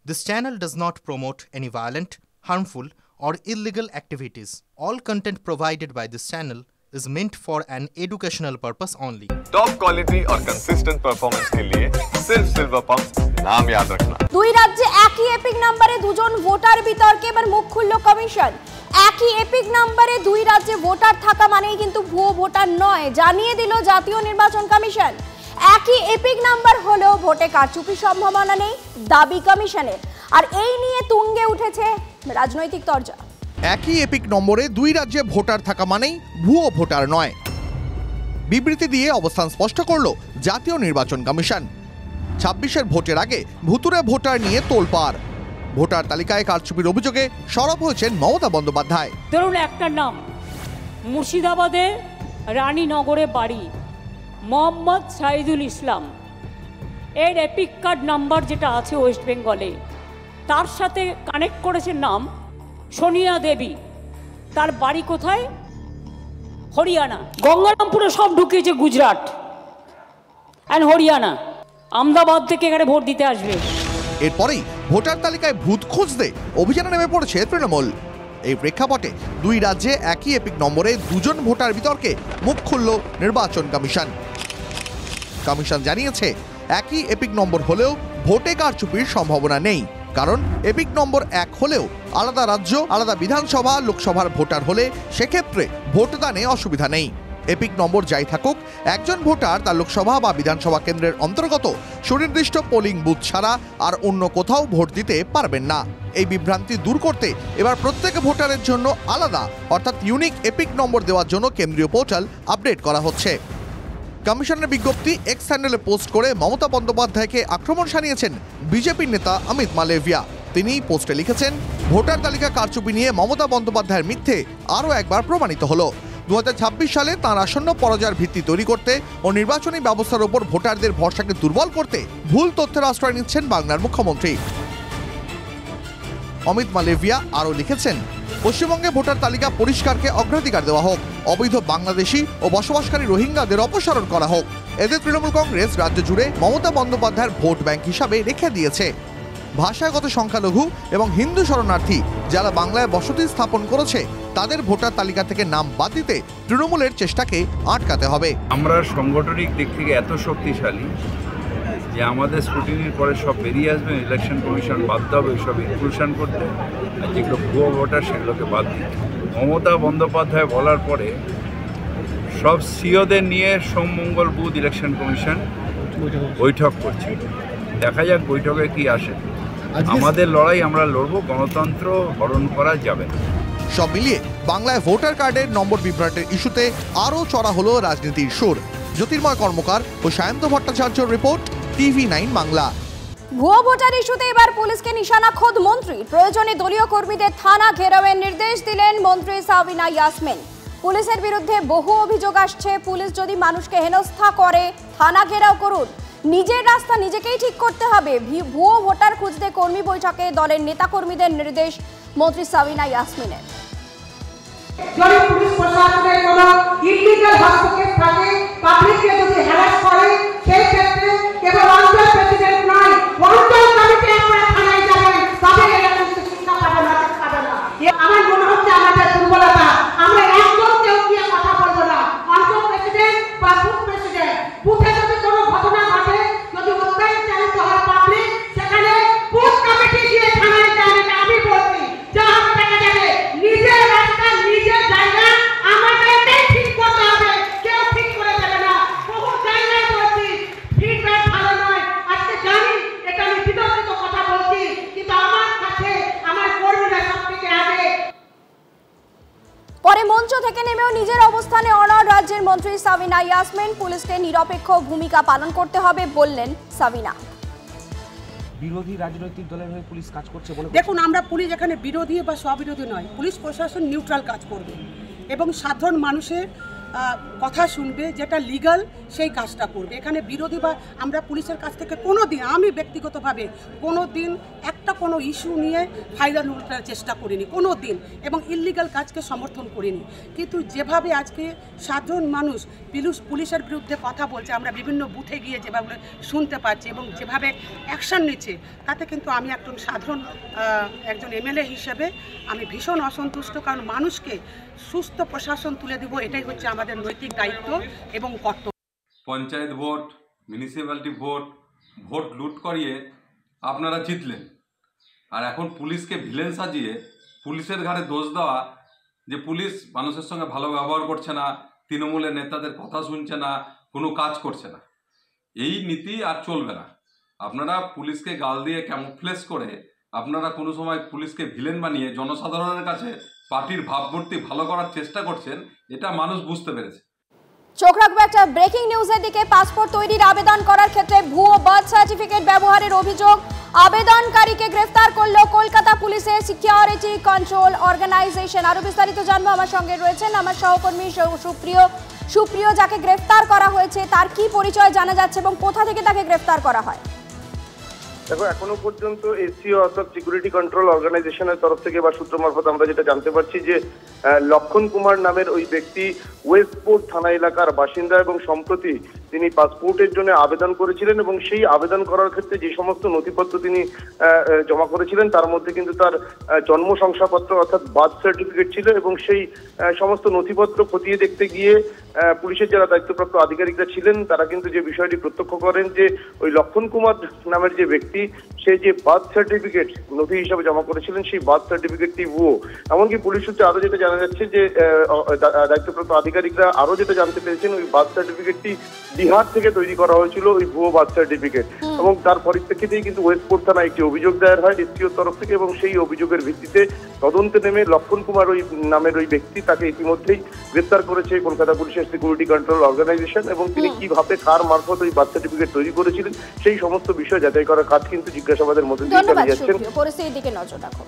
This channel does not promote any violent, harmful, or illegal activities. All content provided by this channel is meant for an educational purpose only. Top quality और consistent performance के लिए सिर्फ silver pump नाम याद रखना। দুই রাজ্যে একই এপিক নম্বরে দুজন ভোটার বিতর্কে এবার মুখ খুলল কমিশন। একই এপিক নম্বরে দুই রাজ্যে ভোটার থাকা মানেই কিন্তু ভুয়ো ভোটার নয়, জানিয়ে দিল জাতীয় নির্বাচন কমিশন। একই এপিক নাম্বার হলেও ভোটে কারচুপির সম্ভাবনা নেই দাবি কমিশনের। আর এই নিয়ে তুঙ্গে উঠেছে রাজনৈতিক তরজা। একই এপিক নম্বরে দুই রাজ্যে ভোটার থাকা মানেই ভুয়ো ভোটার নয়, বিবৃতি দিয়ে অবস্থান স্পষ্ট করল জাতীয় নির্বাচন কমিশন। ২৬-এর ভোটের আগে ভুতুরে ভোটার নিয়ে তোলপাড়। ভোটার তালিকায় কারচুপির অভিযোগে সরব হয়েছেন মমতা বন্দ্যোপাধ্যায়। ধরুন একটা নাম, মুর্শিদাবাদে রানীনগরে বাড়ি, মোহাম্মদ সাইদুল ইসলাম, এর এপিক কার্ড নাম্বার যেটা আছে ওয়েস্ট বেঙ্গলে, তার সাথে কানেক্ট করেছে নাম সোনিয়া দেবী, তার বাড়ি কোথায়? হরিয়ানা। গঙ্গারামপুরে সব ঢুকিয়েছে গুজরাট অ্যান্ড হরিয়ানা, আহমেদাবাদ থেকে এখানে ভোট দিতে আসবে। এরপরেই ভোটার তালিকায় ভূত খুঁজতে অভিযানে নেমে পড়েছে তৃণমূল। এই প্রেক্ষাপটে দুই রাজ্যে একই এপিক নম্বরে দুজন ভোটার বিতর্কে মুখ খুলল নির্বাচন কমিশন। কমিশন জানিয়েছে একই এপিক নম্বর হলেও ভোটে কারচুপির সম্ভাবনা নেই, কারণ এপিক নম্বর এক হলেও আলাদা রাজ্য, আলাদা বিধানসভা, লোকসভার ভোটার হলে সেক্ষেত্রে ভোটদানে অসুবিধা নেই। এপিক নম্বর যাই থাকুক, একজন ভোটার তার লোকসভা বা বিধানসভা কেন্দ্রের অন্তর্গত সুনির্দিষ্ট পোলিং বুথ ছাড়া আর অন্য কোথাও ভোট দিতে পারবেন না। এই বিভ্রান্তি দূর করতে এবার প্রত্যেক ভোটারের জন্য আলাদা অর্থাৎ ইউনিক এপিক নম্বর দেওয়ার জন্য কেন্দ্রীয় পোর্টাল আপডেট করা হচ্ছে। কমিশনের বিজ্ঞপ্তি এক্স হ্যান্ডেলে পোস্ট করে মমতা বন্দ্যোপাধ্যায়কে আক্রমণ শানিয়েছেন বিজেপির নেতা অমিত মালভিয়া। তিনি পোস্টে লিখেছেন, ভোটার তালিকা কারচুপি নিয়ে মমতা বন্দ্যোপাধ্যায়ের মিথ্যে আরও একবার প্রমাণিত হলো। ২০২৬ সালে তাঁর আসন্ন পরাজয়ের ভিত্তি তৈরি করতে ও নির্বাচনী ব্যবস্থার উপর ভোটারদের ভরসাকে দুর্বল করতে ভুল তথ্যের আশ্রয় নিচ্ছেন বাংলার মুখ্যমন্ত্রী। অমিত মালভিয়া আরও লিখেছেন, পশ্চিমবঙ্গে ভোটার তালিকা পরিষ্কারকে অগ্রাধিকার দেওয়া হোক, অবৈধ বাংলাদেশি ও বসবাসকারী রোহিঙ্গাদের অপসারণ করা হোক। এদের তৃণমূল কংগ্রেস রাজ্য জুড়ে মমতা বন্দ্যোপাধ্যায়ের ভোট ব্যাংক হিসাবে রেখে দিয়েছে। ভাষাগত সংখ্যালঘু এবং হিন্দু শরণার্থী যারা বাংলায় বসতি স্থাপন করেছে তাদের ভোটার তালিকা থেকে নাম বাদ দিতে তৃণমূলের চেষ্টাকে আটকাতে হবে। আমরা সাংগঠনিক দিক থেকে এত শক্তিশালী যে আমাদের স্ক্রুটিনির পরে সব বেরিয়ে আসবে, ইলেকশন কমিশন বাধ্য হবে সব ইনক্লুশন করতে, আর যেগুলো ভুয়ো ভোটার সেগুলোকে বাদ দিতে। মমতা বন্দ্যোপাধ্যায় বলার পরে সব সিওদের নিয়ে সোমমঙ্গল বুথ ইলেকশন কমিশন বৈঠক করছে। দেখা যাক বৈঠকে কি আসে। আমাদের লড়াই আমরা লড়বো, গণতন্ত্র হরণ করা যাবে না। সব মিলিয়ে বাংলায় ভোটার কার্ডের নম্বর বিভ্রাটের ইস্যুতে আরও চড়া হলো রাজনীতির সুর। জ্যোতির্ময় কর্মকার ও সায়ন্ত ভট্টাচার্যের রিপোর্ট, TV9 বাংলা। ভুয়ো ভোটার ইস্যুতে এবার পুলিশকে নিশানা খোদ মন্ত্রী। প্রয়োজনে দলীয় কর্মীদের থানা ঘেরাওয়ের নির্দেশ দিলেন মন্ত্রী সাবিনা ইয়াসমিন। পুলিশের বিরুদ্ধে বহু অভিযোগ আসছে, পুলিশ যদি মানুষকে হেনস্থা করে থানা ঘেরাও করুন, নিজের রাস্তা নিজেকেই ঠিক করতে হবে। ভুয়ো ভোটার খুঁজতে কর্মী বৈঠকে দলের নেতাকর্মীদের নির্দেশ মন্ত্রী সাবিনা ইয়াসমিনের। যদি পুলিশ প্রশাসনের কোনো ইলিগাল হস্তক্ষেপ থাকে, পাবলিককে যদি হ্যারাস করে, সেই ক্ষেত্রে কেবল অঞ্চল প্রেসিডেন্ট নয়, অঞ্চল কমিটি আপনারা থানায় যাবেন, তবে এরকম শিক্ষা পাবে না। আমার মনে হচ্ছে আমাদের দুর্বলতা, আমরা একদম কেউ গিয়ে কথা বলবো না। অঞ্চল প্রেসিডেন্ট বা বুথ প্রেসিডেন্ট, বুথে যদি কোনো ঘটনা ঘটে, যদি অত্যাচারিত হয় পাবলিক, সেখানে বুথ কমিটি গিয়ে থানায় যাবে। আমি বলছি যা দেখা যাবে নিজের রাস্তা নিজের জায়গা আমাদেরকে ঠিক করতে হবে, কেউ ঠিক করে দেবে না। বহু জায়গায় বলছি ফিডব্যাক ভালো নয়। আজকে জানি এটা আমি বিতর্কিত কথা বলছি, কিন্তু আমার কাছে আমার কর্মীরা সব থেকে আগে। পরে মঞ্চ থেকে নেমেও নিজের অবস্থানে অনড় রাজ্যের মন্ত্রী সাবিনা ইয়াসমিন। পুলিশকে নিরপেক্ষ ভূমিকা পালন করতে হবে বললেন সাবিনা। বিরোধী রাজনৈতিক দলের হয়ে পুলিশ কাজ করছে বলে দেখুন, আমরা পুলিশ এখানে বিরোধী বা স্ববিরোধী নয়, পুলিশ প্রশাসন নিউট্রাল কাজ করবে এবং সাধারণ মানুষের কথা শুনবে, যেটা লিগাল সেই কাজটা করবে। এখানে বিরোধী বা আমরা পুলিশের কাছ থেকে কোনো দিন, আমি ব্যক্তিগতভাবে কোনো দিন একটা একটা কোনো ইস্যু নিয়ে ফায়দা লুটার চেষ্টা করিনি কোনো দিন, এবং ইললিগাল কাজকে সমর্থন করিনি। কিন্তু যেভাবে আজকে সাধারণ মানুষ পুলিশের বিরুদ্ধে কথা বলছে, আমরা বিভিন্ন বুথে গিয়ে যেভাবে শুনতে পাচ্ছি এবং যেভাবে অ্যাকশন নিচ্ছে, তাতে কিন্তু আমি একজন এমএলএ হিসেবে আমি ভীষণ অসন্তুষ্ট। কারণ মানুষকে সুস্থ প্রশাসন তুলে দেব, এটাই হচ্ছে আমাদের নৈতিক দায়িত্ব এবং কর্তব্য। পঞ্চায়েত ভোট, মিউনিসিপ্যালিটি ভোট লুট করিয়ে আপনারা জিতলেন, আর এখন পুলিশকে ভিলেন সাজিয়ে পুলিশের ঘাড়ে দোষ দেওয়া যে পুলিশ মানুষের সঙ্গে ভালো ব্যবহার করছে না, তৃণমূলের নেতাদের কথা শুনছে না, কোনো কাজ করছে না, এই নীতি আর চলবে না। আপনারা পুলিশকে গাল দিয়ে ক্যামোফ্লেজ করে আপনারা কোনো সময় পুলিশকে ভিলেন বানিয়ে জনসাধারণের কাছে পার্টির ভাবমূর্তি ভালো করার চেষ্টা করছেন, এটা মানুষ বুঝতে পেরেছে। চোখ রাখবো একটা ব্রেকিং নিউজের দিকে। পাসপোর্ট তৈরির আবেদন করার ক্ষেত্রে ভুয়ো বার্থ সার্টিফিকেট ব্যবহারের অভিযোগ, আবেদনকারীকে গ্রেফতার করলো কলকাতা পুলিশের সিকিউরিটি কন্ট্রোল অর্গানাইজেশন। আরো বিস্তারিত জানবো, আমার সঙ্গে রয়েছেন আমার সহকর্মী সুপ্রিয়, যাকে গ্রেফতার করা হয়েছে তার কি পরিচয় জানা যাচ্ছে এবং কোথা থেকে তাকে গ্রেফতার করা হয়? দেখো, এখনো পর্যন্ত এসিও অর্থাৎ সিকিউরিটি কন্ট্রোল অর্গানাইজেশনের তরফ থেকে বা সূত্র মারফত আমরা যেটা জানতে পারছি যে লক্ষণ কুমার নামের ওই ব্যক্তি ওয়েস্টপোর্ট থানা এলাকার বাসিন্দা এবং সম্প্রতি তিনি পাসপোর্টের জন্য আবেদন করেছিলেন এবং সেই আবেদন করার ক্ষেত্রে যে সমস্ত নথিপত্র তিনি জমা করেছিলেন তার মধ্যে কিন্তু তার জন্ম শংসাপত্র অর্থাৎ বার্থ সার্টিফিকেট ছিল এবং সেই সমস্ত নথিপত্র খতিয়ে দেখতে গিয়ে পুলিশের যারা দায়িত্বপ্রাপ্ত আধিকারিকরা ছিলেন তারা কিন্তু যে বিষয়টি প্রত্যক্ষ করেন যে ওই লক্ষণ কুমার নামের যে ব্যক্তি সে যে বার্থ সার্টিফিকেট নথি হিসাবে জমা করেছিলেন সেই বার্থ সার্টিফিকেটটি ভুয়ো। এমনকি পুলিশ সূত্রে আরো যেটা জানা যাচ্ছে যে দায়িত্বপ্রাপ্ত আধিকারিকরা আরো যেটা জানতে পেরেছেন ওই বার্থ সার্টিফিকেটটি বিহার থেকে তৈরি করা হয়েছিল ওই ভুয়ো বার্থ সার্টিফিকেট, এবং তার পরিপ্রেক্ষিতেই কিন্তু ওয়েস্টপোর্ট থানায় একটি অভিযোগ দায়ের হয় এসপিওর তরফ থেকে এবং সেই অভিযোগের ভিত্তিতে তদন্তে নেমে লক্ষণ কুমার ওই নামের ওই ব্যক্তি তাকে ইতিমধ্যেই গ্রেফতার করেছে কলকাতা পুলিশের সিকিউরিটি কন্ট্রোল অর্গানাইজেশন এবং তিনি কিভাবে কার মারফত ওই বার্থ সার্টিফিকেট তৈরি করেছিলেন সেই সমস্ত বিষয় যাচাই করার কাজ কিন্তু জিজ্ঞাসাবাদের মধ্যে দিয়ে চালিয়ে যাচ্ছেন। পরিস্থিতির দিকে নজর রাখো।